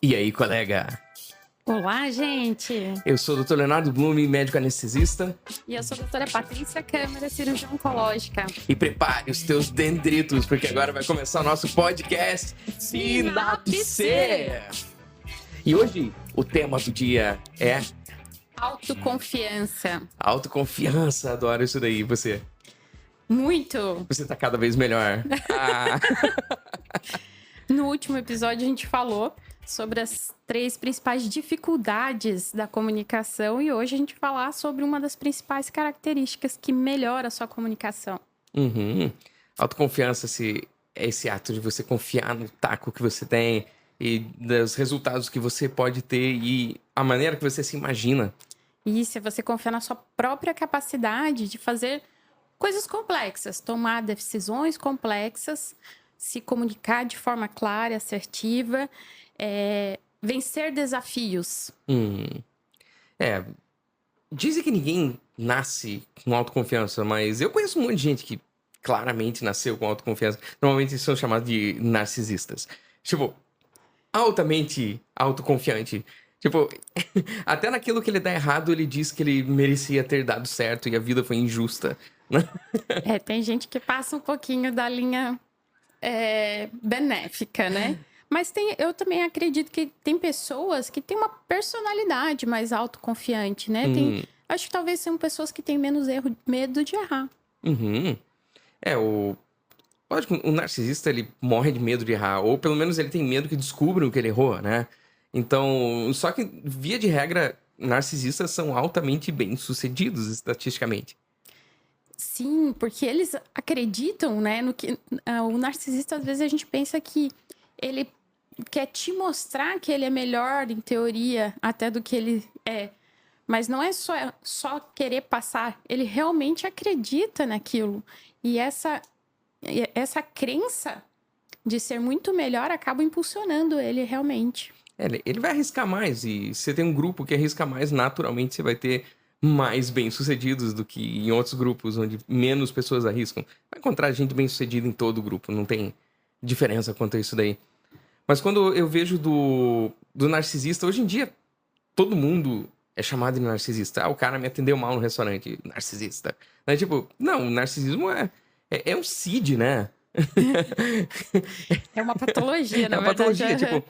E aí, colega? Olá, gente! Eu sou o Dr. Leonardo Blume, médico anestesista. E eu sou a doutora Patrícia Câmara, cirurgiã oncológica. E prepare os teus dendritos, porque agora vai começar o nosso podcast Sinapse! E hoje, o tema do dia é... Autoconfiança. Autoconfiança, adoro isso daí. Você? Muito! Você tá cada vez melhor. No último episódio, a gente falou sobre as 3 principais dificuldades da comunicação e hoje a gente vai falar sobre uma das principais características que melhora a sua comunicação. Autoconfiança é esse ato de você confiar no taco que você tem e dos resultados que você pode ter e a maneira que você se imagina. Isso, é você confiar na sua própria capacidade de fazer coisas complexas, tomar decisões complexas, se comunicar de forma clara e assertiva, vencer desafios. Dizem que ninguém nasce com autoconfiança, mas eu conheço um monte de gente que claramente nasceu com autoconfiança. Normalmente eles são chamados de narcisistas. Tipo, altamente autoconfiante. Tipo, até naquilo que ele dá errado, ele diz que ele merecia ter dado certo e a vida foi injusta. Tem gente que passa um pouquinho da linha benéfica, né? Mas eu também acredito que tem pessoas que têm uma personalidade mais autoconfiante, né? Acho que talvez sejam pessoas que têm menos medo de errar. Lógico, o narcisista, ele morre de medo de errar. Ou pelo menos ele tem medo que descubram que ele errou, né? Então, só que, via de regra, narcisistas são altamente bem-sucedidos estatisticamente. Sim, porque eles acreditam, né, no que... O narcisista, às vezes, a gente pensa que ele quer te mostrar que ele é melhor, em teoria, até do que ele é. Mas não é só querer passar. Ele realmente acredita naquilo. E essa crença de ser muito melhor acaba impulsionando ele realmente. Ele vai arriscar mais. E se você tem um grupo que arrisca mais, naturalmente você vai ter mais bem-sucedidos do que em outros grupos, onde menos pessoas arriscam. Vai encontrar gente bem-sucedida em todo o grupo. Não tem diferença quanto a isso daí. Mas quando eu vejo do narcisista, hoje em dia, todo mundo é chamado de narcisista. O cara me atendeu mal no restaurante, narcisista. Né? Tipo, não, o narcisismo é um CID, né? É uma patologia, na verdade. É uma patologia, tipo...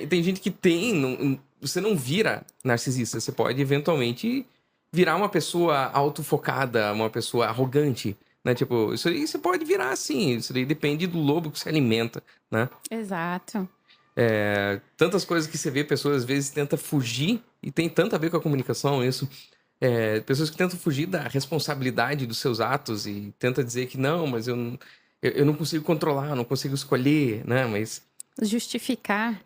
Tem gente que tem... Você não vira narcisista, você pode eventualmente virar uma pessoa autofocada, uma pessoa arrogante, né? Tipo, isso aí você pode virar assim, isso aí depende do lobo que se alimenta, né? Exato. Tantas coisas que você vê, pessoas às vezes tentam fugir, e tem tanto a ver com a comunicação isso. Pessoas que tentam fugir da responsabilidade dos seus atos e tentam dizer que não, mas eu não consigo controlar, eu não consigo escolher, né? Mas... justificar.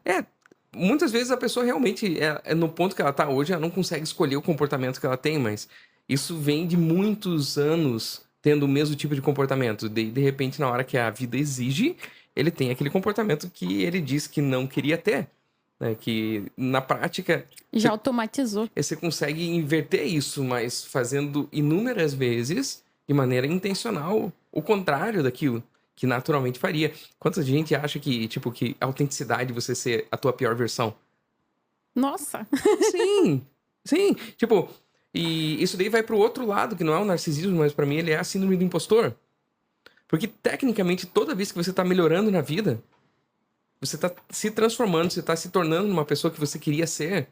Muitas vezes a pessoa realmente, no ponto que ela tá hoje, ela não consegue escolher o comportamento que ela tem, mas isso vem de muitos anos tendo o mesmo tipo de comportamento. De repente, na hora que a vida exige, ele tem aquele comportamento que ele disse que não queria ter. Né? Que na prática... Já automatizou. Você consegue inverter isso, mas fazendo inúmeras vezes, de maneira intencional, o contrário daquilo que naturalmente faria. Quanta gente acha que autenticidade é você ser a tua pior versão? Nossa! Sim! Tipo, e isso daí vai pro outro lado, que não é o narcisismo, mas pra mim ele é a síndrome do impostor. Porque, tecnicamente, toda vez que você tá melhorando na vida, você tá se transformando, você tá se tornando uma pessoa que você queria ser,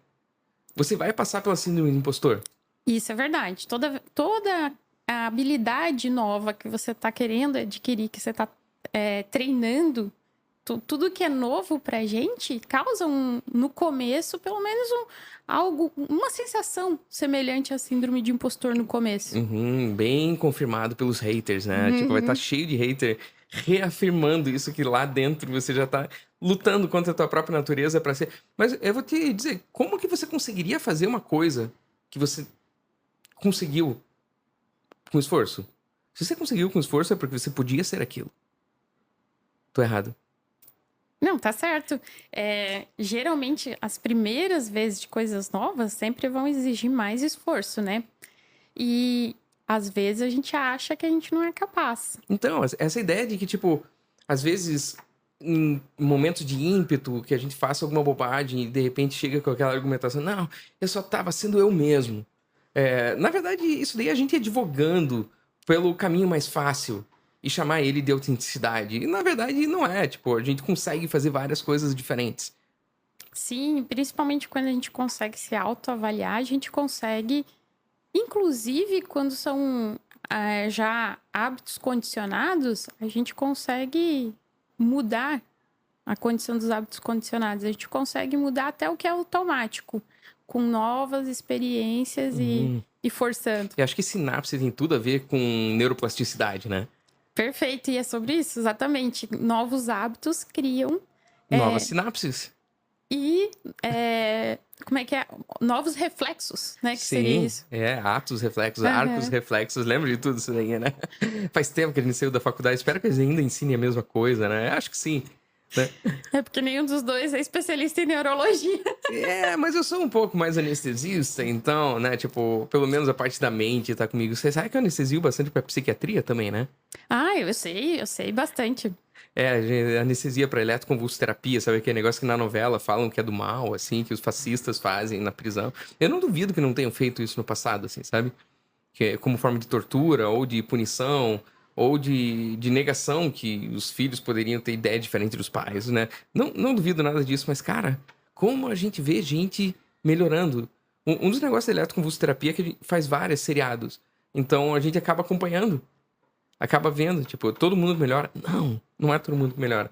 você vai passar pela síndrome do impostor. Isso é verdade. Toda a habilidade nova que você tá querendo adquirir, que você tá treinando, tudo que é novo pra gente causa no começo, pelo menos uma sensação semelhante à síndrome de impostor no começo. Bem confirmado pelos haters, né? Tipo, vai estar cheio de hater reafirmando isso, que lá dentro você já tá lutando contra a tua própria natureza pra ser... Mas eu vou te dizer, como que você conseguiria fazer uma coisa que você conseguiu com esforço? Se você conseguiu com esforço é porque você podia ser aquilo. Tô errado. Não, tá certo. Geralmente, as primeiras vezes de coisas novas sempre vão exigir mais esforço, né? E às vezes a gente acha que a gente não é capaz. Então, essa ideia de que, tipo, às vezes em momentos de ímpeto, que a gente faça alguma bobagem e de repente chega com aquela argumentação, não, eu só tava sendo eu mesmo. Na verdade, isso daí a gente advogando pelo caminho mais fácil e chamar ele de autenticidade. E na verdade não é, tipo, a gente consegue fazer várias coisas diferentes. Sim, principalmente quando a gente consegue se autoavaliar, a gente consegue, inclusive quando são já hábitos condicionados, a gente consegue mudar a condição dos hábitos condicionados. A gente consegue mudar até o que é automático, com novas experiências e forçando. Eu acho que sinapse tem tudo a ver com neuroplasticidade, né? Perfeito, e é sobre isso, exatamente. Novos hábitos criam Novas sinapses. e como é que é? Novos reflexos, né? Que seria isso. Atos, reflexos, arcos, reflexos. Lembra de tudo isso daí, né? Faz tempo que a gente saiu da faculdade. Espero que eles ainda ensinem a mesma coisa, né? Acho que sim. Né? É porque nenhum dos dois é especialista em neurologia. Mas eu sou um pouco mais anestesista, então, né? Tipo, pelo menos a parte da mente tá comigo. Você sabe que eu anestesio bastante pra psiquiatria também, né? Eu sei bastante. Anestesia pra eletroconvulsoterapia, sabe aquele negócio que na novela falam que é do mal, assim, que os fascistas fazem na prisão. Eu não duvido que não tenham feito isso no passado, assim, sabe? Que é como forma de tortura, ou de punição, ou de negação que os filhos poderiam ter ideia diferente dos pais, né? Não duvido nada disso, mas, cara, como a gente vê gente melhorando. Um dos negócios da eletroconvulsoterapia é que a gente faz vários seriados. Então a gente acaba acompanhando. Acaba vendo, tipo, todo mundo melhora. Não é todo mundo que melhora.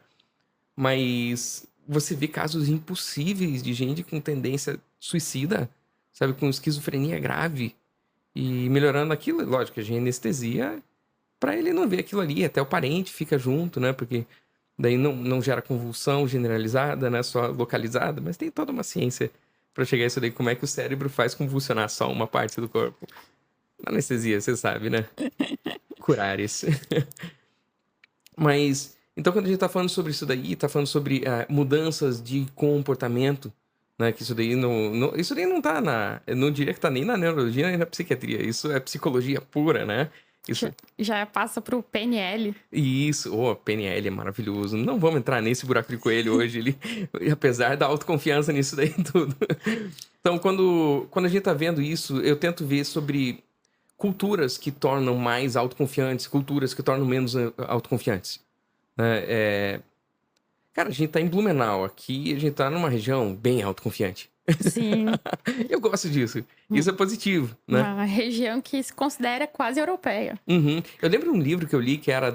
Mas você vê casos impossíveis de gente com tendência suicida, sabe? Com esquizofrenia grave. E melhorando aquilo. Lógico, a gente anestesia pra ele não ver aquilo ali. Até o parente fica junto, né? Porque daí não gera convulsão generalizada, né? Só localizada. Mas tem toda uma ciência pra chegar a isso daí. Como é que o cérebro faz convulsionar só uma parte do corpo. Anestesia, você sabe, né? Curar isso. Mas, então quando a gente tá falando sobre isso daí, tá falando sobre mudanças de comportamento, né? Que isso daí isso daí não tá eu não diria que tá nem na neurologia nem na psiquiatria. Isso é psicologia pura, né? Isso... Já passa pro PNL. Isso, PNL é maravilhoso. Não vamos entrar nesse buraco de coelho hoje, apesar da autoconfiança nisso daí tudo. Então, quando a gente tá vendo isso, eu tento ver sobre culturas que tornam mais autoconfiantes, culturas que tornam menos autoconfiantes. Cara, a gente tá em Blumenau aqui, a gente tá numa região bem autoconfiante. Sim. Eu gosto disso. Isso é positivo, né? Uma região que se considera quase europeia. Uhum. Eu lembro de um livro que eu li que era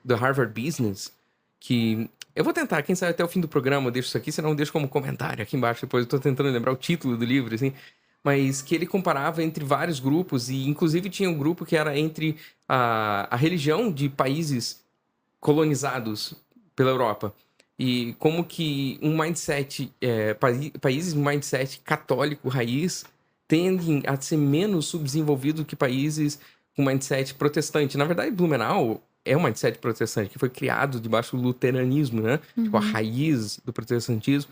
do Harvard Business, que... Eu vou tentar, quem sabe até o fim do programa eu deixo isso aqui, senão eu deixo como comentário aqui embaixo, depois eu tô tentando lembrar o título do livro, assim. Mas que ele comparava entre vários grupos, e inclusive tinha um grupo que era entre a religião de países colonizados pela Europa. E como que um mindset, países de mindset católico raiz tendem a ser menos subdesenvolvido que países com mindset protestante. Na verdade, Blumenau é um mindset protestante, que foi criado debaixo do luteranismo, né? Uhum. Tipo, a raiz do protestantismo.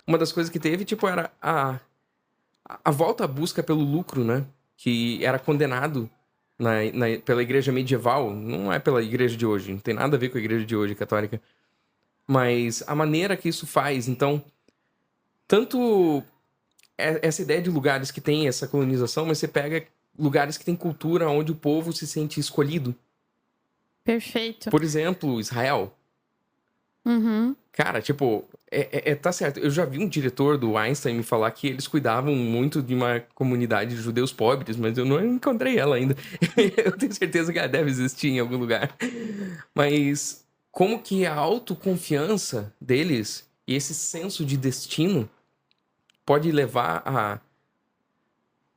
Uma das coisas que teve, tipo, era a volta à busca pelo lucro, né? Que era condenado pela igreja medieval. Não é pela igreja de hoje. Não tem nada a ver com a igreja de hoje, católica. Mas a maneira que isso faz. Então, tanto essa ideia de lugares que tem essa colonização, mas você pega lugares que tem cultura onde o povo se sente escolhido. Perfeito. Por exemplo, Israel. Uhum. Cara, tipo, tá certo. Eu já vi um diretor do Einstein me falar que eles cuidavam muito de uma comunidade de judeus pobres, mas eu não encontrei ela ainda. Eu tenho certeza que ela deve existir em algum lugar. Mas como que a autoconfiança deles e esse senso de destino pode levar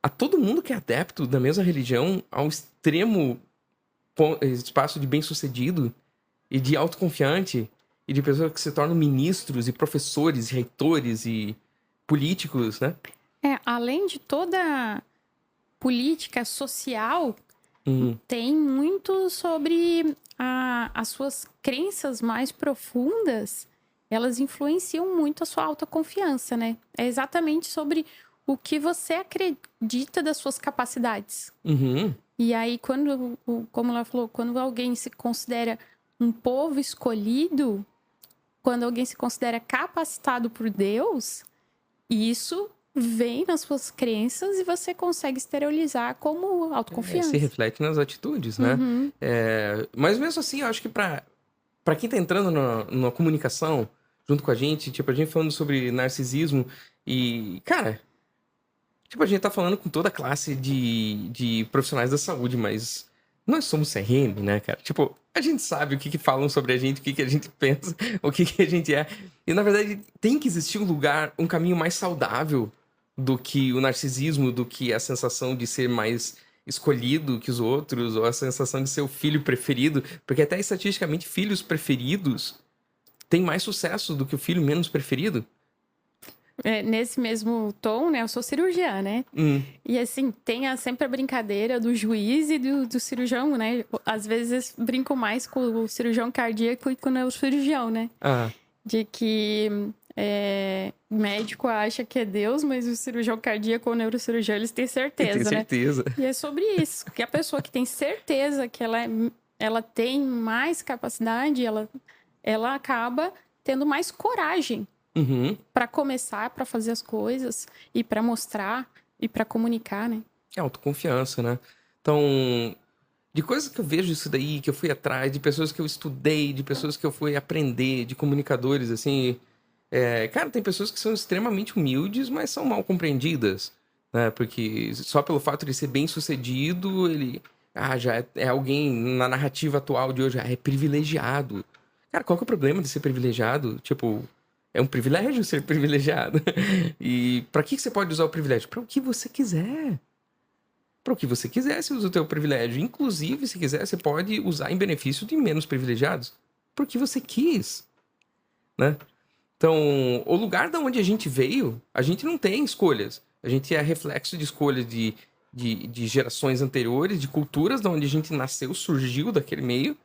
a todo mundo que é adepto da mesma religião ao extremo espaço de bem-sucedido e de autoconfiante e de pessoas que se tornam ministros e professores, e reitores e políticos, né? Além de toda política social, tem muito sobre as suas crenças mais profundas. Elas influenciam muito a sua autoconfiança, né? É exatamente sobre o que você acredita das suas capacidades. Uhum. E aí, como ela falou, quando alguém se considera um povo escolhido, quando alguém se considera capacitado por Deus, isso vem nas suas crenças e você consegue exteriorizar como Se autoconfiança. reflete nas atitudes, né? Uhum. Mas mesmo assim, eu acho que pra quem tá entrando na comunicação junto com a gente, tipo, a gente falando sobre narcisismo e, cara, tipo, a gente tá falando com toda a classe de profissionais da saúde, mas nós somos CRM, né, cara? Tipo, a gente sabe o que falam sobre a gente, o que a gente pensa, o que a gente é. E, na verdade, tem que existir um lugar, um caminho mais saudável do que o narcisismo, do que a sensação de ser mais escolhido que os outros, ou a sensação de ser o filho preferido. Porque até estatisticamente, filhos preferidos têm mais sucesso do que o filho menos preferido. Nesse mesmo tom, né? Eu sou cirurgiã, né? E assim, tem sempre a brincadeira do juiz e do cirurgião, né? Às vezes brinco mais com o cirurgião cardíaco e com o neurocirurgião, né? Ah, De que médico acha que é Deus, mas o cirurgião cardíaco ou o neurocirurgião, eles têm eu certeza, tenho né? certeza. E é sobre isso. Que a pessoa que tem certeza que ela tem mais capacidade, ela acaba tendo mais coragem Uhum. para começar, para fazer as coisas e para mostrar e para comunicar, né? É autoconfiança, né? Então, de coisas que eu vejo isso daí, que eu fui atrás, de pessoas que eu estudei, de pessoas que eu fui aprender, de comunicadores, assim. Cara, tem pessoas que são extremamente humildes, mas são mal compreendidas, né? Porque só pelo fato de ser bem sucedido, ele. Já é alguém na narrativa atual de hoje, é privilegiado. Cara, qual que é o problema de ser privilegiado? Tipo, é um privilégio ser privilegiado. E pra que você pode usar o privilégio? Pra o que você quiser. Para o que você quiser, você usa o teu privilégio. Inclusive, se quiser, você pode usar em benefício de menos privilegiados. Porque você quis, né? Então, o lugar da onde a gente veio, a gente não tem escolhas. A gente é reflexo de escolhas de gerações anteriores, de culturas da onde a gente nasceu, surgiu daquele meio.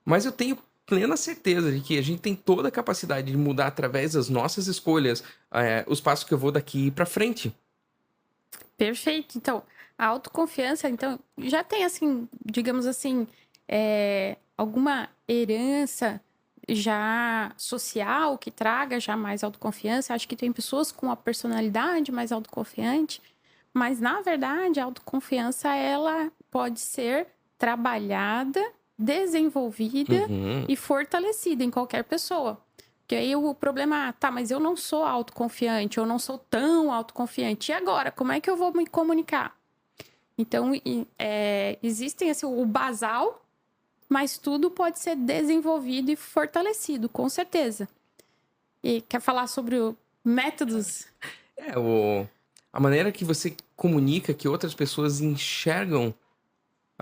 Mas eu tenho plena certeza de que a gente tem toda a capacidade de mudar através das nossas escolhas os passos que eu vou daqui para frente. Perfeito. Então, a autoconfiança, então, já tem, assim, digamos assim, alguma herança já social que traga já mais autoconfiança. Acho que tem pessoas com uma personalidade mais autoconfiante, mas, na verdade, a autoconfiança, ela pode ser trabalhada, desenvolvida Uhum. e fortalecida em qualquer pessoa. Porque aí o problema, tá, mas eu não sou autoconfiante, eu não sou tão autoconfiante. E agora, como é que eu vou me comunicar? Então, existem assim, o basal, mas tudo pode ser desenvolvido e fortalecido, com certeza. E quer falar sobre métodos? A maneira que você comunica, que outras pessoas enxergam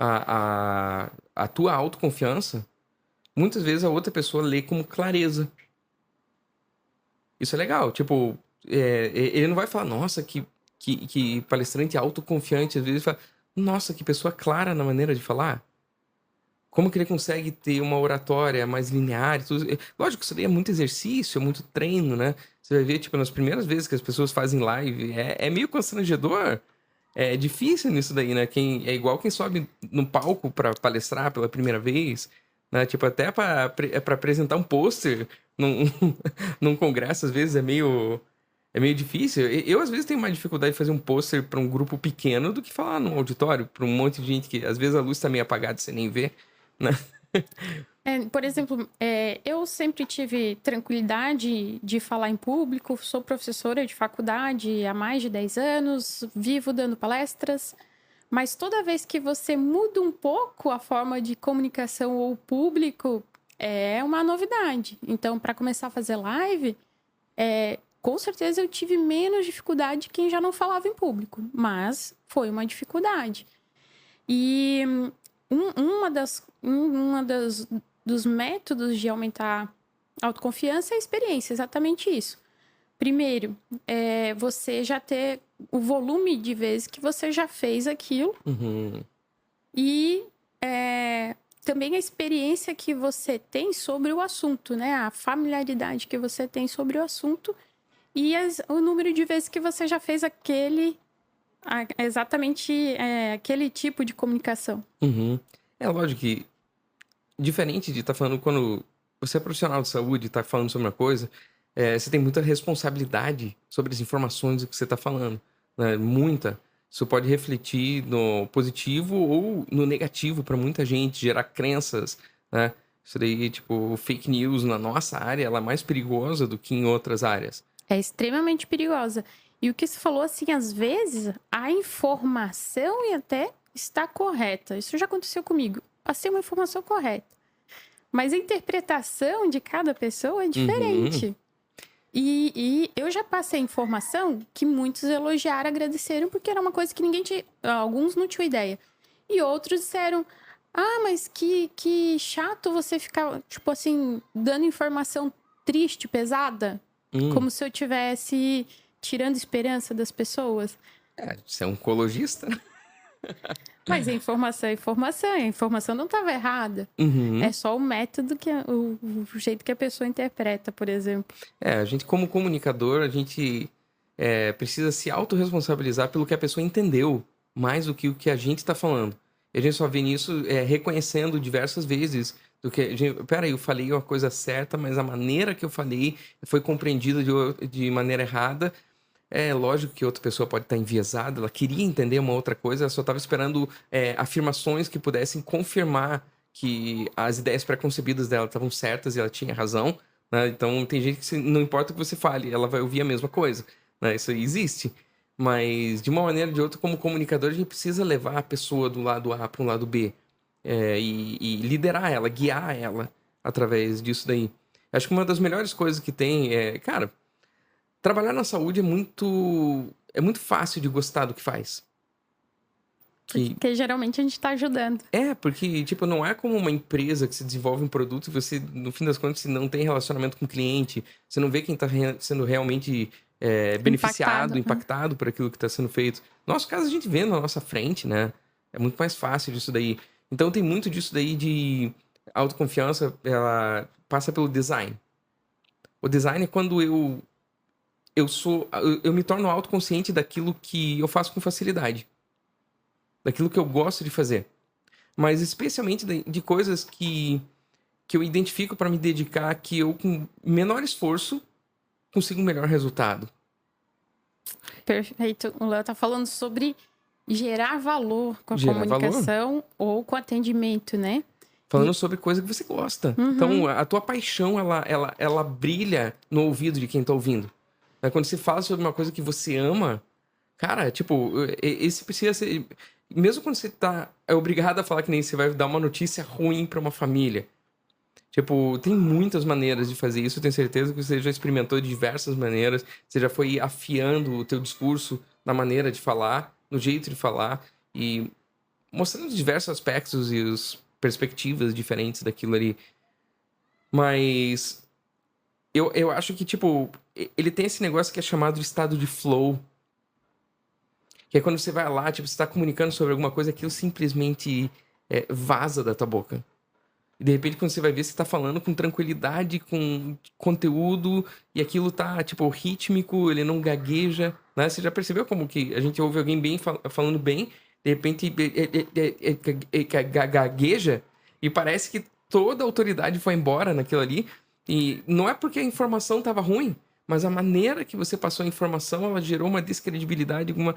a tua autoconfiança, muitas vezes a outra pessoa lê como clareza. Isso é legal. Tipo, ele não vai falar, nossa, que palestrante autoconfiante. Às vezes ele fala, nossa, que pessoa clara na maneira de falar. Como que ele consegue ter uma oratória mais linear e tudo. Lógico, isso daí é muito exercício, é muito treino, né? Você vai ver, tipo, nas primeiras vezes que as pessoas fazem live, é meio constrangedor. É difícil nisso daí, né? É igual quem sobe no palco pra palestrar pela primeira vez, né? Tipo, até pra apresentar um pôster num, num congresso, às vezes é meio difícil. Eu, às vezes, tenho mais dificuldade de fazer um pôster pra um grupo pequeno do que falar num auditório, pra um monte de gente que, às vezes, a luz tá meio apagada e você nem vê, né? Por exemplo, eu sempre tive tranquilidade de falar em público, sou professora de faculdade há mais de 10 anos, vivo dando palestras, mas toda vez que você muda um pouco a forma de comunicação ou público, é uma novidade. Então, para começar a fazer live, com certeza eu tive menos dificuldade que quem já não falava em público, mas foi uma dificuldade. E dos métodos de aumentar a autoconfiança é a experiência, exatamente isso. Primeiro, você já ter o volume de vezes que você já fez aquilo Uhum. e também a experiência que você tem sobre o assunto, né? A familiaridade que você tem sobre o assunto e o número de vezes que você já fez exatamente aquele tipo de comunicação. Uhum. É lógico que, diferente de estar falando quando você é profissional de saúde e tá falando sobre uma coisa, você tem muita responsabilidade sobre as informações que você tá falando, né? Muita. Isso pode refletir no positivo ou no negativo para muita gente, gerar crenças, né? Isso daí, tipo, fake news na nossa área, ela é mais perigosa do que em outras áreas. É extremamente perigosa. E o que você falou, assim, às vezes a informação e até está correta. Isso já aconteceu comigo. Passei uma informação correta. Mas a interpretação de cada pessoa é Uhum. diferente. E eu já passei informação que muitos elogiaram, agradeceram, porque era uma coisa que ninguém tinha. Alguns não tinham ideia. E outros disseram: ah, mas que chato você ficar, tipo assim, dando informação triste, pesada. Como se eu tivesse tirando esperança das pessoas. Você é oncologista? Mas a informação é informação. A informação não estava errada. Uhum. É só o método, o jeito que a pessoa interpreta, por exemplo. A gente, como comunicador, a gente precisa se autorresponsabilizar pelo que a pessoa entendeu, mais do que o que a gente está falando. E a gente só vê nisso reconhecendo diversas vezes do que... Peraí, eu falei uma coisa certa, mas a maneira que eu falei foi compreendida de maneira errada. É lógico que outra pessoa pode estar enviesada, ela queria entender uma outra coisa, ela só estava esperando afirmações que pudessem confirmar que as ideias pré-concebidas dela estavam certas e ela tinha razão, né? Então tem gente que não importa o que você fale, ela vai ouvir a mesma coisa, né? Isso aí existe. Mas de uma maneira ou de outra, como comunicador, a gente precisa levar a pessoa do lado A para um lado B e liderar ela, guiar ela através disso daí. Acho que uma das melhores coisas que tem cara, trabalhar na saúde é muito fácil de gostar do que faz. Porque geralmente a gente está ajudando. Porque, tipo, não é como uma empresa que se desenvolve um produto e você, no fim das contas, você não tem relacionamento com o cliente, você não vê quem está sendo realmente beneficiado, impactado por aquilo que está sendo feito. No nosso caso, a gente vê na nossa frente, né? É muito mais fácil disso daí. Então, tem muito disso daí de autoconfiança, ela passa pelo design. O design é quando eu me torno autoconsciente daquilo que eu faço com facilidade. Daquilo que eu gosto de fazer. Mas especialmente de coisas que eu identifico para me dedicar, que eu, com menor esforço, consigo um melhor resultado. Perfeito. O Léo tá falando sobre gerar valor com a comunicação ou com o atendimento, né? Falando sobre coisa que você gosta. Uhum. Então, a tua paixão, ela brilha no ouvido de quem tá ouvindo. Quando você fala sobre uma coisa que você ama, cara, tipo, esse precisa ser... Mesmo quando você é obrigado a falar que nem você vai dar uma notícia ruim pra uma família. Tipo, tem muitas maneiras de fazer isso. Eu tenho certeza que você já experimentou de diversas maneiras. Você já foi afiando o teu discurso na maneira de falar, no jeito de falar. E mostrando diversos aspectos e as perspectivas diferentes daquilo ali. Mas eu acho que, tipo, ele tem esse negócio que é chamado de estado de flow. Que é quando você vai lá, tipo, você tá comunicando sobre alguma coisa, aquilo simplesmente vaza da tua boca. E de repente, quando você vai ver, você tá falando com tranquilidade, com conteúdo, e aquilo tá, tipo, rítmico, ele não gagueja, né? Você já percebeu como que a gente ouve alguém bem falando bem, de repente gagueja, e parece que toda a autoridade foi embora naquilo ali. E não é porque a informação tava ruim, mas a maneira que você passou a informação, ela gerou uma descredibilidade, uma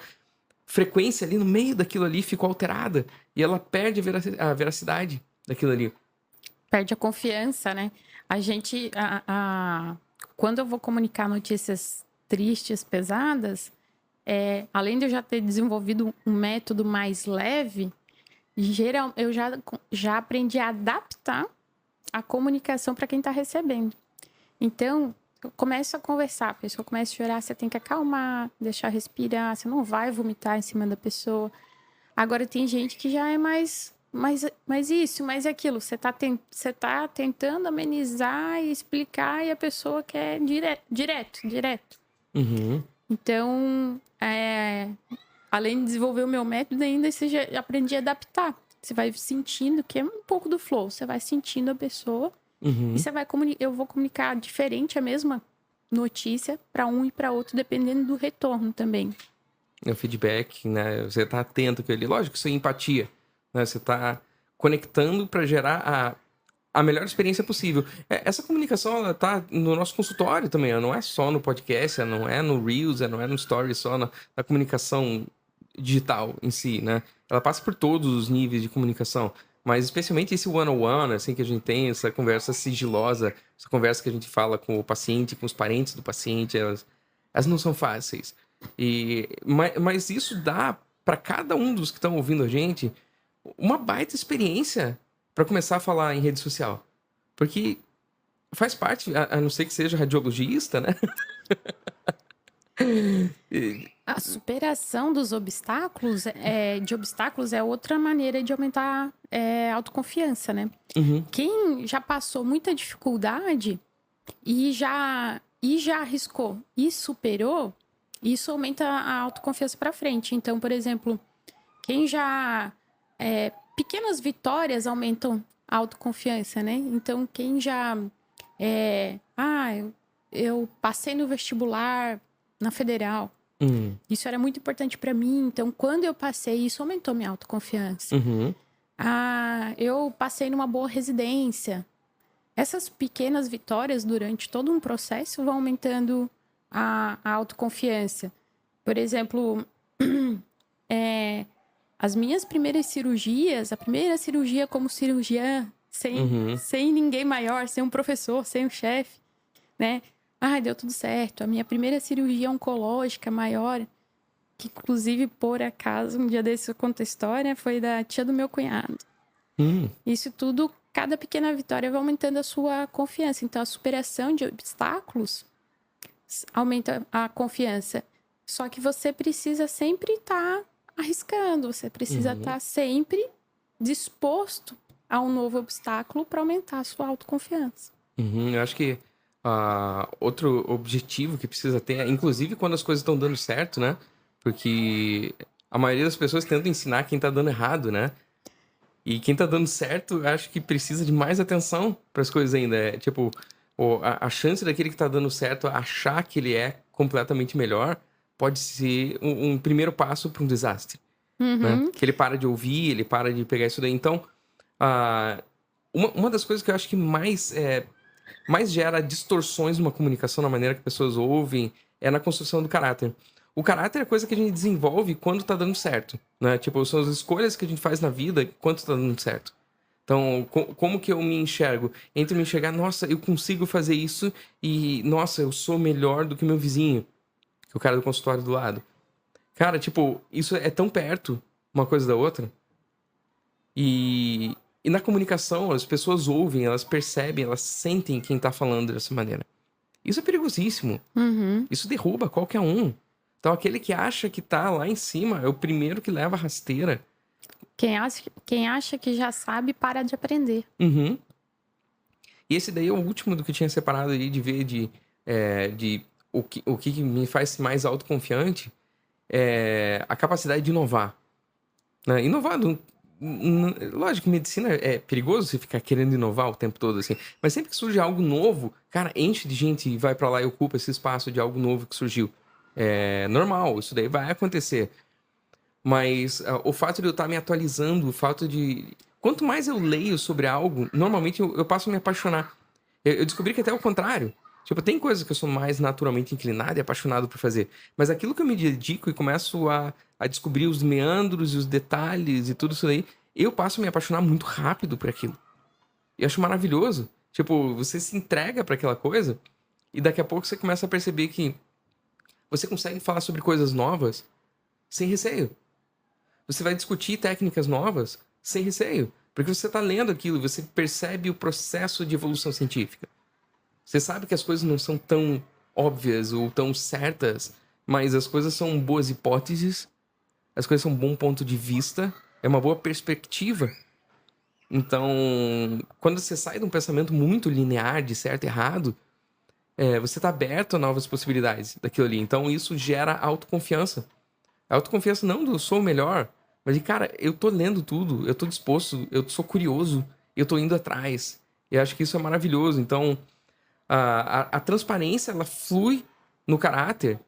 frequência ali no meio daquilo ali ficou alterada. E ela perde a veracidade daquilo ali. Perde a confiança, né? A gente... Quando eu vou comunicar notícias tristes, pesadas, além de eu já ter desenvolvido um método mais leve, eu já aprendi a adaptar a comunicação para quem está recebendo. Então, eu começo a conversar, a pessoa começa a chorar, você tem que acalmar, deixar respirar, você não vai vomitar em cima da pessoa. Agora, tem gente que já é mais isso, mais aquilo. Você tá tentando amenizar e explicar e a pessoa quer direto. Uhum. Então, além de desenvolver o meu método, ainda você já aprendi a adaptar. Você vai sentindo, que é um pouco do flow, você vai sentindo a pessoa e você vai eu vou comunicar diferente a mesma notícia para um e para outro, dependendo do retorno também. O feedback, né? Você tá atento com ele. Lógico que isso é empatia, né? Você tá conectando para gerar a melhor experiência possível. Essa comunicação, ela tá no nosso consultório também, ela não é só no podcast, ela não é no Reels, ela não é no Stories, só na comunicação digital em si, né? Ela passa por todos os níveis de comunicação, mas especialmente esse one-on-one, assim, que a gente tem, essa conversa sigilosa, essa conversa que a gente fala com o paciente, com os parentes do paciente, elas não são fáceis. Mas isso dá para cada um dos que estão ouvindo a gente uma baita experiência para começar a falar em rede social. Porque faz parte, a não ser que seja radiologista, né? A superação dos obstáculos, de obstáculos é outra maneira de aumentar a autoconfiança, né? Uhum. Quem já passou muita dificuldade e já arriscou e superou, isso aumenta a autoconfiança para frente. Então, por exemplo, quem já... pequenas vitórias aumentam a autoconfiança, né? Então, quem já... eu passei no vestibular na federal. Isso era muito importante para mim. Então, quando eu passei, isso aumentou minha autoconfiança. Uhum. Eu passei numa boa residência. Essas pequenas vitórias durante todo um processo vão aumentando a autoconfiança. Por exemplo, as minhas primeiras cirurgias, a primeira cirurgia como cirurgiã, sem ninguém maior, sem um professor, sem um chefe, né? Deu tudo certo. A minha primeira cirurgia oncológica maior, que inclusive, por acaso, um dia desse eu conto a história, foi da tia do meu cunhado. Isso tudo, cada pequena vitória vai aumentando a sua confiança. Então, a superação de obstáculos aumenta a confiança. Só que você precisa sempre estar arriscando, você precisa estar sempre disposto a um novo obstáculo para aumentar a sua autoconfiança. Eu acho que outro objetivo que precisa ter, inclusive quando as coisas estão dando certo, né? Porque a maioria das pessoas tenta ensinar quem tá dando errado, né? E quem tá dando certo, acho que precisa de mais atenção para as coisas ainda. Tipo, a chance daquele que tá dando certo achar que ele é completamente melhor pode ser um primeiro passo para um desastre. Né? Que ele para de ouvir, ele para de pegar isso daí. Então, uma das coisas que eu acho que mais gera distorções numa comunicação, na maneira que pessoas ouvem, é na construção do caráter. O caráter é coisa que a gente desenvolve quando tá dando certo, né? Tipo, são as escolhas que a gente faz na vida quando tá dando certo. Então, como que eu me enxergo? Entre me enxergar, nossa, eu consigo fazer isso e, nossa, eu sou melhor do que meu vizinho, que é o cara do consultório do lado. Cara, tipo, isso é tão perto uma coisa da outra. E na comunicação, as pessoas ouvem, elas percebem, elas sentem quem tá falando dessa maneira. Isso é perigosíssimo. Isso derruba qualquer um. Então, aquele que acha que tá lá em cima é o primeiro que leva a rasteira. Quem acha que já sabe, para de aprender. E esse daí é o último do que eu tinha separado aí de ver o que me faz mais autoconfiante é a capacidade de inovar. Né? Inovar, lógico que medicina é perigoso você ficar querendo inovar o tempo todo, assim. Mas sempre que surge algo novo, cara, enche de gente e vai pra lá e ocupa esse espaço de algo novo que surgiu. É normal, isso daí vai acontecer. Mas o fato de eu estar me atualizando, o fato de... Quanto mais eu leio sobre algo, normalmente eu passo a me apaixonar. Eu descobri que até o contrário. Tipo, tem coisas que eu sou mais naturalmente inclinado e apaixonado por fazer. Mas aquilo que eu me dedico e começo a descobrir os meandros e os detalhes e tudo isso daí, eu passo a me apaixonar muito rápido por aquilo. E eu acho maravilhoso. Tipo, você se entrega para aquela coisa e daqui a pouco você começa a perceber que você consegue falar sobre coisas novas sem receio. Você vai discutir técnicas novas sem receio. Porque você está lendo aquilo, você percebe o processo de evolução científica. Você sabe que as coisas não são tão óbvias ou tão certas, mas as coisas são boas hipóteses, as coisas são um bom ponto de vista, é uma boa perspectiva. Então, quando você sai de um pensamento muito linear de certo e errado, você está aberto a novas possibilidades daquilo ali. Então, isso gera autoconfiança. A autoconfiança não do sou o melhor, mas de, cara, eu tô lendo tudo, eu tô disposto, eu sou curioso, eu tô indo atrás. E acho que isso é maravilhoso. Então, a transparência, ela flui no caráter.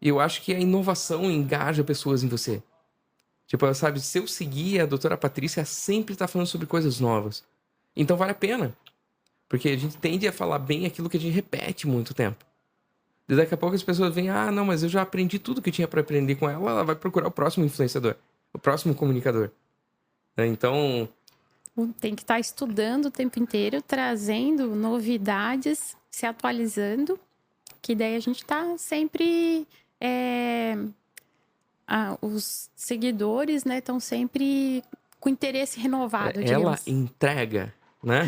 E eu acho que a inovação engaja pessoas em você. Tipo, sabe, se eu seguir a doutora Patrícia, ela sempre tá falando sobre coisas novas. Então vale a pena. Porque a gente tende a falar bem aquilo que a gente repete muito tempo. E daqui a pouco as pessoas veem, não, mas eu já aprendi tudo que tinha para aprender com ela, ela vai procurar o próximo influenciador, o próximo comunicador. Então... Tem que estar estudando o tempo inteiro, trazendo novidades, se atualizando, que daí a gente tá sempre... os seguidores, né, estão sempre com interesse renovado, Ela digamos. entrega, né?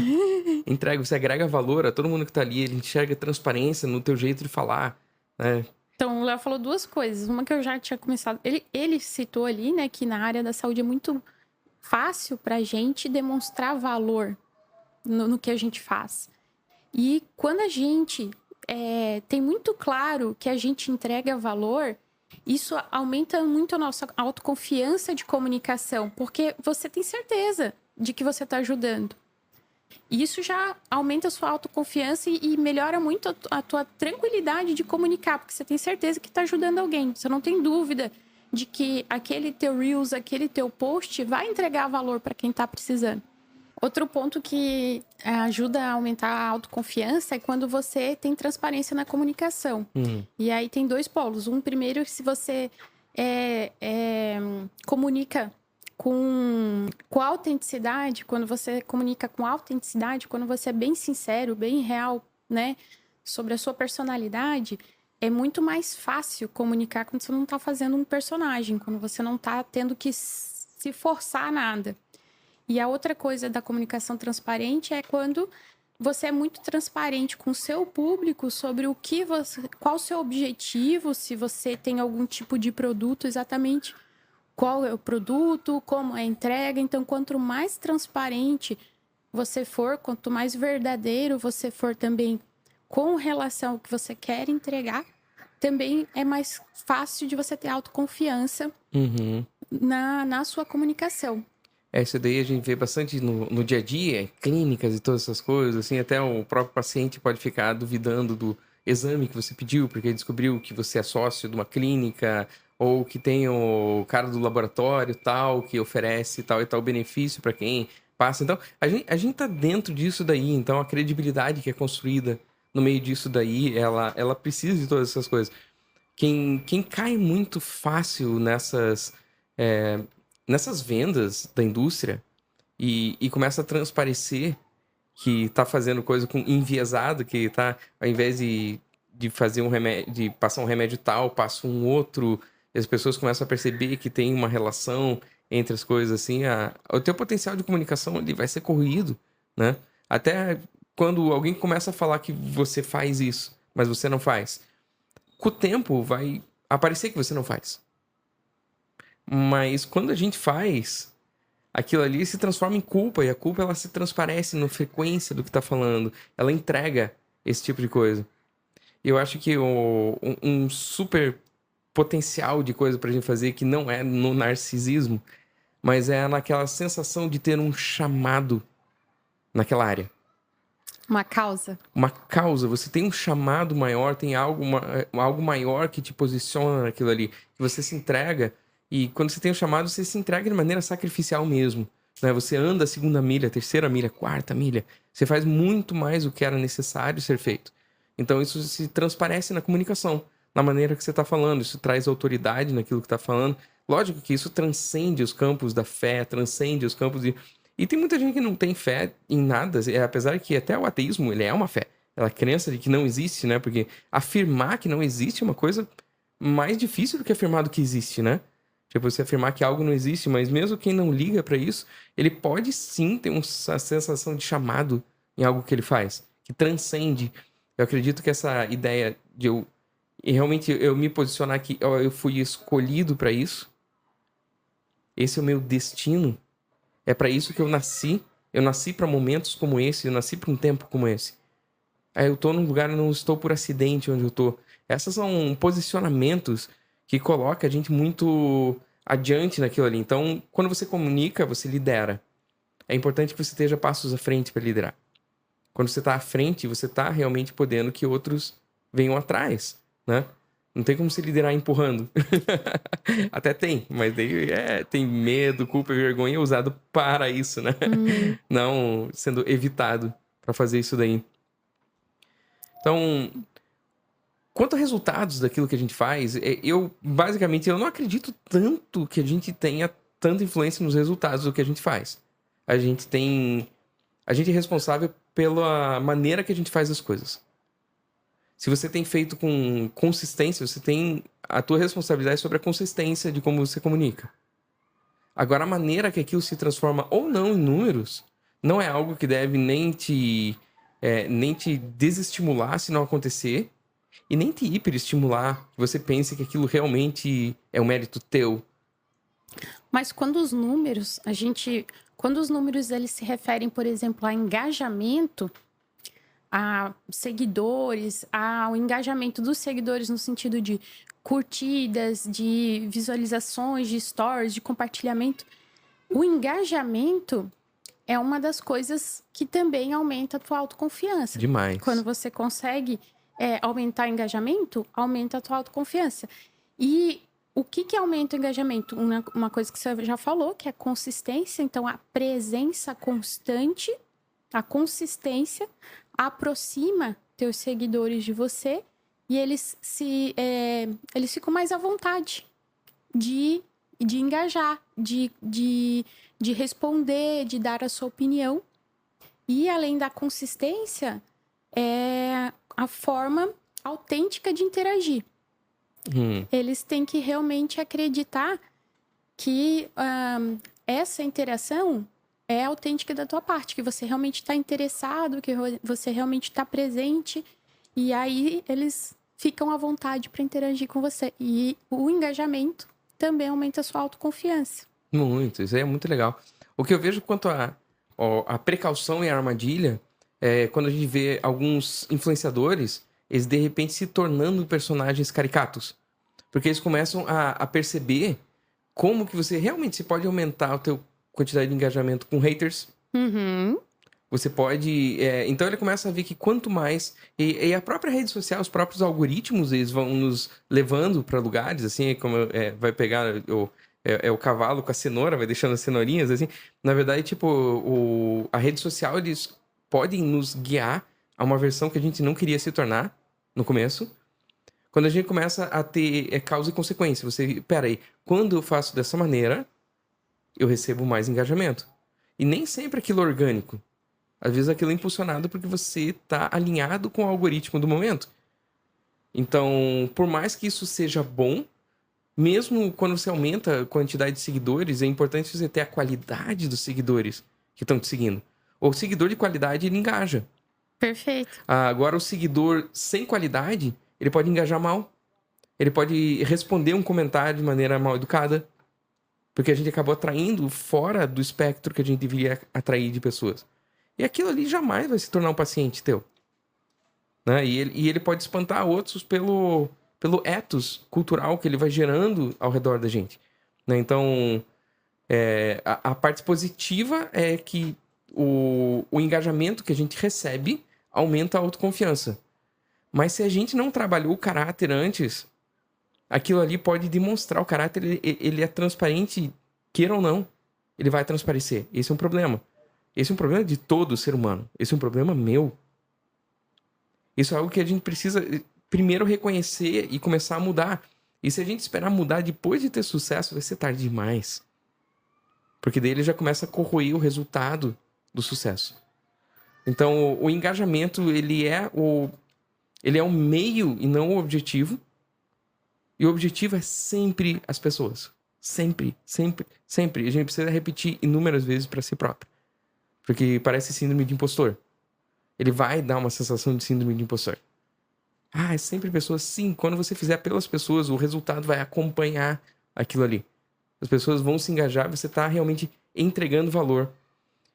Entrega, você agrega valor a todo mundo que tá ali, ele enxerga transparência no teu jeito de falar, né? Então, o Léo falou duas coisas. Uma que eu já tinha começado... Ele citou ali, né, que na área da saúde é muito fácil pra gente demonstrar valor no que a gente faz. E quando a gente tem muito claro que a gente entrega valor, isso aumenta muito a nossa autoconfiança de comunicação, porque você tem certeza de que você está ajudando. E isso já aumenta a sua autoconfiança e melhora muito a tua tranquilidade de comunicar, porque você tem certeza que está ajudando alguém. Você não tem dúvida de que aquele teu Reels, aquele teu post vai entregar valor para quem está precisando. Outro ponto que ajuda a aumentar a autoconfiança é quando você tem transparência na comunicação. E aí tem dois polos. Primeiro, se você comunica com autenticidade, quando você comunica com autenticidade, quando você é bem sincero, bem real, né, sobre a sua personalidade, é muito mais fácil comunicar quando você não está fazendo um personagem, quando você não está tendo que se forçar a nada. E a outra coisa da comunicação transparente é quando você é muito transparente com o seu público sobre qual o seu objetivo, se você tem algum tipo de produto, exatamente qual é o produto, como é a entrega. Então, quanto mais transparente você for, quanto mais verdadeiro você for também com relação ao que você quer entregar, também é mais fácil de você ter autoconfiança na sua comunicação. Isso daí a gente vê bastante no dia a dia, em clínicas e todas essas coisas, assim, até o próprio paciente pode ficar duvidando do exame que você pediu, porque descobriu que você é sócio de uma clínica, ou que tem o cara do laboratório tal, que oferece tal e tal benefício para quem passa. Então, a gente tá dentro disso daí, então a credibilidade que é construída no meio disso daí, ela precisa de todas essas coisas. Quem cai muito fácil nessas vendas da indústria e começa a transparecer que tá fazendo coisa com enviesado, que tá, ao invés de fazer um remédio, de passar um remédio tal, passa um outro, e as pessoas começam a perceber que tem uma relação entre as coisas, assim, o teu potencial de comunicação ele vai ser corroído, né? Até quando alguém começa a falar que você faz isso, mas você não faz. Com o tempo vai aparecer que você não faz. Mas quando a gente faz, aquilo ali se transforma em culpa, e a culpa ela se transparece na frequência do que tá falando. Ela entrega esse tipo de coisa. E eu acho que um super potencial de coisa pra gente fazer, que não é no narcisismo, mas é naquela sensação de ter um chamado naquela área. Uma causa. Uma causa, você tem um chamado maior, tem algo maior que te posiciona naquilo ali. Que você se entrega, e quando você tem o chamado, você se entrega de maneira sacrificial mesmo. Né? Você anda a segunda milha, terceira milha, quarta milha. Você faz muito mais do que era necessário ser feito. Então isso se transparece na comunicação, na maneira que você está falando. Isso traz autoridade naquilo que está falando. Lógico que isso transcende os campos da fé, transcende os campos de... E tem muita gente que não tem fé em nada, apesar que até o ateísmo, ele é uma fé. É a crença de que não existe, né? Porque afirmar que não existe é uma coisa mais difícil do que afirmar do que existe, né? Tipo, você afirmar que algo não existe, mas mesmo quem não liga pra isso, ele pode sim ter uma sensação de chamado em algo que ele faz, que transcende. Eu acredito que essa ideia de realmente eu me posicionar aqui, eu fui escolhido pra isso, esse é o meu destino, é pra isso que eu nasci pra momentos como esse, eu nasci pra um tempo como esse. Aí eu tô num lugar e não estou por acidente onde eu tô. Esses são posicionamentos que colocam a gente muito adiante naquilo ali. Então, quando você comunica, você lidera. É importante que você esteja passos à frente para liderar. Quando você está à frente, você está realmente podendo que outros venham atrás, né? Não tem como se liderar empurrando. Até tem, mas daí tem medo, culpa e vergonha usado para isso, né? Não sendo evitado para fazer isso daí. Então, quanto a resultados daquilo que a gente faz, basicamente, eu não acredito tanto que a gente tenha tanta influência nos resultados do que a gente faz. A gente é responsável pela maneira que a gente faz as coisas. Se você tem feito com consistência, você tem a tua responsabilidade sobre a consistência de como você comunica. Agora, a maneira que aquilo se transforma ou não em números não é algo que deve nem te desestimular se não acontecer e nem te hiperestimular que você pense que aquilo realmente é um mérito teu. Mas quando os números eles se referem, por exemplo, a engajamento, a seguidores, ao engajamento dos seguidores no sentido de curtidas, de visualizações, de stories, de compartilhamento, o engajamento é uma das coisas que também aumenta a tua autoconfiança. Demais. Quando você consegue aumentar o engajamento, aumenta a tua autoconfiança. E o que aumenta o engajamento? Uma coisa que você já falou, que é a consistência. Então, a presença constante, a consistência aproxima teus seguidores de você e eles ficam mais à vontade de engajar, de responder, de dar a sua opinião. E além da consistência, é a forma autêntica de interagir. Eles têm que realmente acreditar que essa interação é autêntica da tua parte, que você realmente está interessado, que você realmente está presente, e aí eles ficam à vontade para interagir com você. E o engajamento também aumenta a sua autoconfiança. Muito, isso aí é muito legal. O que eu vejo quanto a precaução e a armadilha é quando a gente vê alguns influenciadores, eles de repente se tornando personagens caricatos. Porque eles começam a perceber como que você realmente pode aumentar a tua quantidade de engajamento com haters. Você pode... então ele começa a ver que quanto mais... E a própria rede social, os próprios algoritmos, eles vão nos levando para lugares, assim, como vai pegar o cavalo com a cenoura, vai deixando as cenourinhas, assim. Na verdade, tipo, a rede social, eles podem nos guiar a uma versão que a gente não queria se tornar no começo. Quando a gente começa a ter causa e consequência. Pera aí, quando eu faço dessa maneira, eu recebo mais engajamento. E nem sempre aquilo é orgânico. Às vezes aquilo é impulsionado porque você está alinhado com o algoritmo do momento. Então, por mais que isso seja bom, mesmo quando você aumenta a quantidade de seguidores, é importante você ter a qualidade dos seguidores que estão te seguindo. O seguidor de qualidade, ele engaja. Perfeito. Agora, o seguidor sem qualidade, ele pode engajar mal. Ele pode responder um comentário de maneira mal educada. Porque a gente acabou atraindo fora do espectro que a gente deveria atrair de pessoas. E aquilo ali jamais vai se tornar um paciente teu. Né? E ele pode espantar outros pelo ethos cultural que ele vai gerando ao redor da gente. Né? Então, a parte positiva é que o engajamento que a gente recebe aumenta a autoconfiança. Mas se a gente não trabalhou o caráter antes, aquilo ali pode demonstrar o caráter, ele é transparente, queira ou não, ele vai transparecer. Esse é um problema. Esse é um problema de todo ser humano. Esse é um problema meu. Isso é algo que a gente precisa primeiro reconhecer e começar a mudar. E se a gente esperar mudar depois de ter sucesso, vai ser tarde demais. Porque daí ele já começa a corroer o resultado do sucesso. Então, o engajamento, ele é o meio e não o objetivo. E o objetivo é sempre as pessoas. Sempre, sempre, sempre. A gente precisa repetir inúmeras vezes para si próprio. Porque parece síndrome de impostor. Ele vai dar uma sensação de síndrome de impostor. É sempre pessoas. Sim, quando você fizer pelas pessoas, o resultado vai acompanhar aquilo ali. As pessoas vão se engajar, você está realmente entregando valor.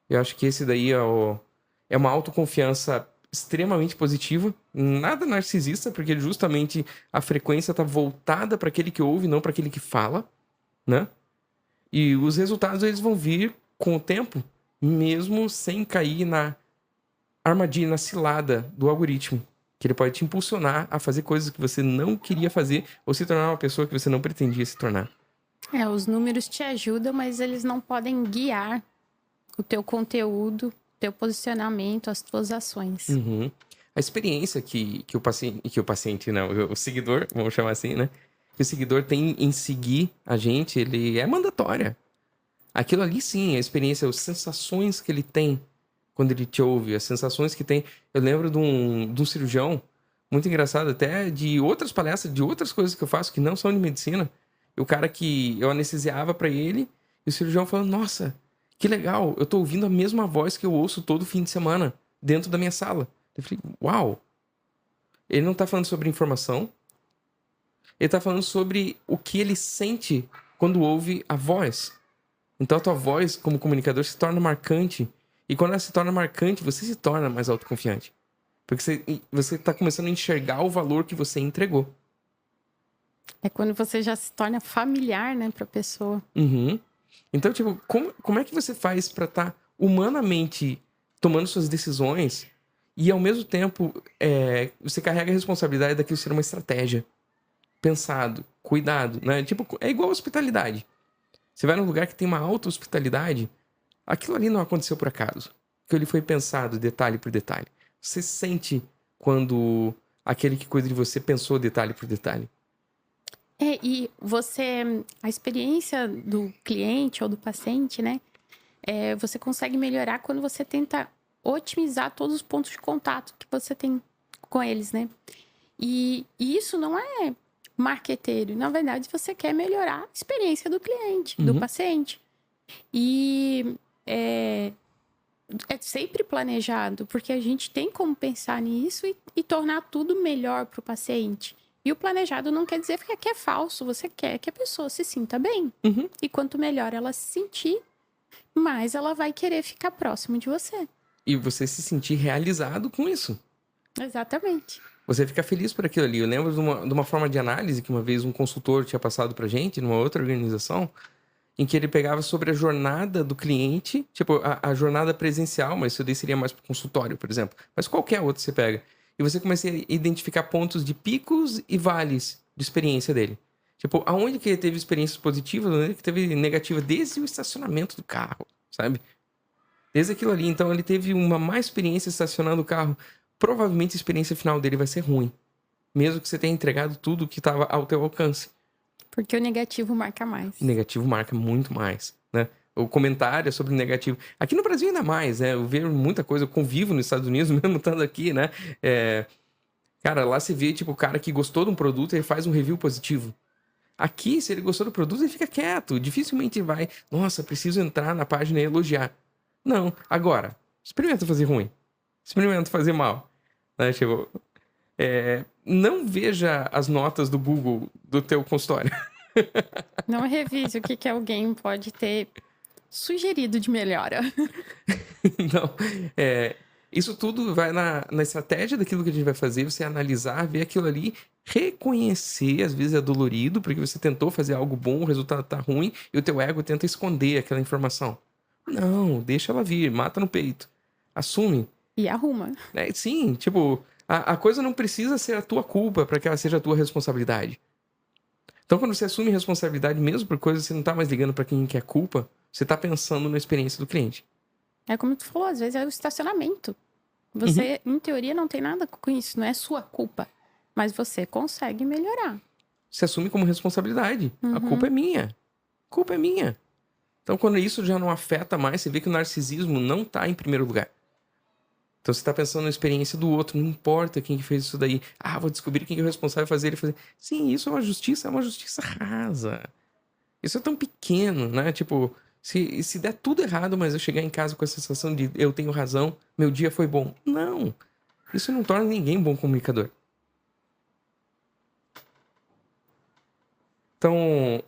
Eu acho que esse daí é uma autoconfiança extremamente positiva, nada narcisista, porque justamente a frequência está voltada para aquele que ouve, não para aquele que fala, né? E os resultados eles vão vir com o tempo, mesmo sem cair na armadilha, na cilada do algoritmo. Que ele pode te impulsionar a fazer coisas que você não queria fazer ou se tornar uma pessoa que você não pretendia se tornar. Os números te ajudam, mas eles não podem guiar o teu conteúdo, teu posicionamento, as tuas ações. Uhum. A experiência que o paciente, não, o seguidor, vamos chamar assim, né? Que o seguidor tem em seguir a gente, ele é mandatória. Aquilo ali sim, a experiência, as sensações que ele tem quando ele te ouve, as sensações que tem. Eu lembro de um cirurgião, muito engraçado, até de outras palestras, de outras coisas que eu faço que não são de medicina. E o cara que eu anestesiava pra ele, e o cirurgião falando, nossa, que legal, eu tô ouvindo a mesma voz que eu ouço todo fim de semana, dentro da minha sala. Eu falei, uau! Ele não tá falando sobre informação, ele tá falando sobre o que ele sente quando ouve a voz. Então a tua voz, como comunicador, se torna marcante. E quando ela se torna marcante, você se torna mais autoconfiante. Porque você tá começando a enxergar o valor que você entregou. É quando você já se torna familiar, né, pra pessoa. Uhum. Então, tipo, como é que você faz pra estar humanamente tomando suas decisões e, ao mesmo tempo, você carrega a responsabilidade daquilo ser uma estratégia? Pensado, cuidado, né? Tipo, é igual a hospitalidade. Você vai num lugar que tem uma alta hospitalidade, aquilo ali não aconteceu por acaso. Aquilo ali foi pensado detalhe por detalhe. Você sente quando aquele que cuida de você pensou detalhe por detalhe. E a experiência do cliente ou do paciente, né? Você consegue melhorar quando você tenta otimizar todos os pontos de contato que você tem com eles, né? E isso não é marqueteiro. Na verdade, você quer melhorar a experiência do cliente, do paciente. E é sempre planejado, porque a gente tem como pensar nisso e tornar tudo melhor para o paciente. E o planejado não quer dizer que é falso, você quer que a pessoa se sinta bem. E quanto melhor ela se sentir, mais ela vai querer ficar próximo de você. E você se sentir realizado com isso. Exatamente. Você fica feliz por aquilo ali. Eu lembro de uma forma de análise que uma vez um consultor tinha passado pra gente, numa outra organização, em que ele pegava sobre a jornada do cliente, tipo, a jornada presencial, mas isso daí seria mais pro consultório, por exemplo. Mas qualquer outro você pega. E você começa a identificar pontos de picos e vales de experiência dele. Tipo, aonde que ele teve experiências positivas, aonde que teve negativa, desde o estacionamento do carro, sabe? Desde aquilo ali. Então, ele teve uma má experiência estacionando o carro. Provavelmente a experiência final dele vai ser ruim. Mesmo que você tenha entregado tudo que estava ao teu alcance. Porque o negativo marca mais. O negativo marca muito mais, né? O comentário sobre o negativo. Aqui no Brasil ainda mais, né? Eu vejo muita coisa, eu convivo nos Estados Unidos, mesmo estando aqui, né? Cara, lá você vê, tipo, o cara que gostou de um produto, ele faz um review positivo. Aqui, se ele gostou do produto, ele fica quieto. Dificilmente vai, nossa, preciso entrar na página e elogiar. Não. Agora, experimenta fazer ruim. Experimenta fazer mal. Né? Tipo, não veja as notas do Google do teu consultório. Não revise o que alguém pode ter sugerido de melhora. Não. Isso tudo vai na estratégia daquilo que a gente vai fazer, você analisar, ver aquilo ali, reconhecer, às vezes é dolorido, porque você tentou fazer algo bom, o resultado tá ruim, e o teu ego tenta esconder aquela informação. Não, deixa ela vir, mata no peito. Assume. E arruma. Sim, tipo, a coisa não precisa ser a tua culpa para que ela seja a tua responsabilidade. Então, quando você assume responsabilidade mesmo por coisas, você não tá mais ligando para quem que é culpa, você tá pensando na experiência do cliente. É como tu falou, às vezes é o estacionamento. Você, em teoria, não tem nada com isso, não é sua culpa. Mas você consegue melhorar. Você assume como responsabilidade. A culpa é minha. A culpa é minha. Então, quando isso já não afeta mais, você vê que o narcisismo não tá em primeiro lugar. Então, você tá pensando na experiência do outro, não importa quem que fez isso daí. Vou descobrir quem é o responsável por fazer ele fazer. Sim, isso é uma justiça rasa. Isso é tão pequeno, né? Tipo, se der tudo errado, mas eu chegar em casa com a sensação de eu tenho razão, meu dia foi bom. Não. Isso não torna ninguém bom comunicador. Então,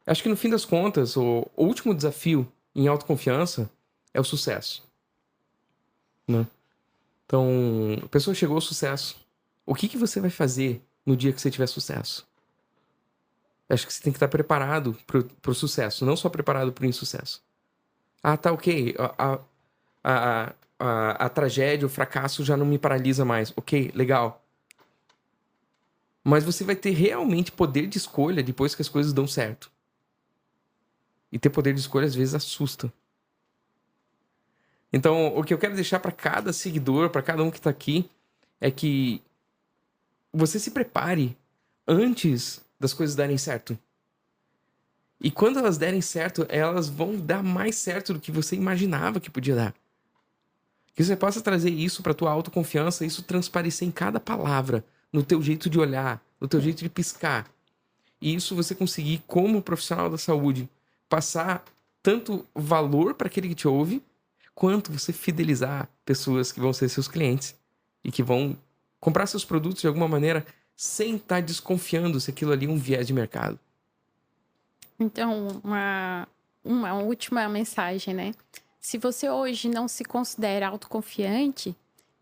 acho que no fim das contas, o último desafio em autoconfiança é o sucesso. Né? Então, a pessoa chegou ao sucesso. O que você vai fazer no dia que você tiver sucesso? Acho que você tem que estar preparado pro sucesso, não só preparado pro insucesso. Tá ok. a tragédia, o fracasso já não me paralisa mais. Ok, legal. Mas você vai ter realmente poder de escolha depois que as coisas dão certo. E ter poder de escolha às vezes assusta. Então, o que eu quero deixar para cada seguidor, para cada um que tá aqui, é que você se prepare antes das coisas darem certo. E quando elas derem certo, elas vão dar mais certo do que você imaginava que podia dar. Que você possa trazer isso para tua autoconfiança, isso transparecer em cada palavra, no teu jeito de olhar, no teu jeito de piscar. E isso você conseguir, como profissional da saúde, passar tanto valor para aquele que te ouve, quanto você fidelizar pessoas que vão ser seus clientes e que vão comprar seus produtos de alguma maneira sem estar desconfiando se aquilo ali é um viés de mercado. Então, uma última mensagem, né? Se você hoje não se considera autoconfiante,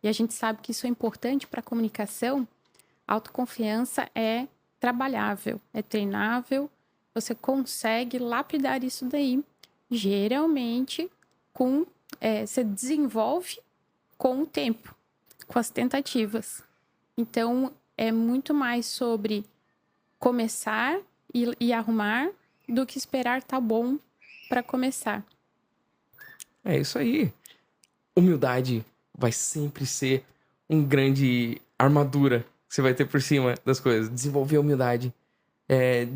e a gente sabe que isso é importante para a comunicação, autoconfiança é trabalhável, é treinável, você consegue lapidar isso daí, geralmente você desenvolve com o tempo, com as tentativas. Então, é muito mais sobre começar e arrumar do que esperar tá bom para começar. É isso aí. Humildade vai sempre ser um grande armadura que você vai ter por cima das coisas. Desenvolver a humildade.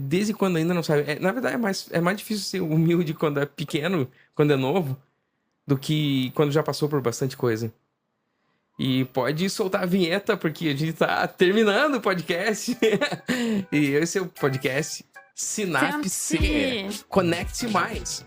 Desde quando ainda não sabe. Na verdade, é mais difícil ser humilde quando é pequeno, quando é novo, do que quando já passou por bastante coisa. E pode soltar a vinheta, porque a gente tá terminando o podcast. E esse é o podcast Sinapse. Conecte mais.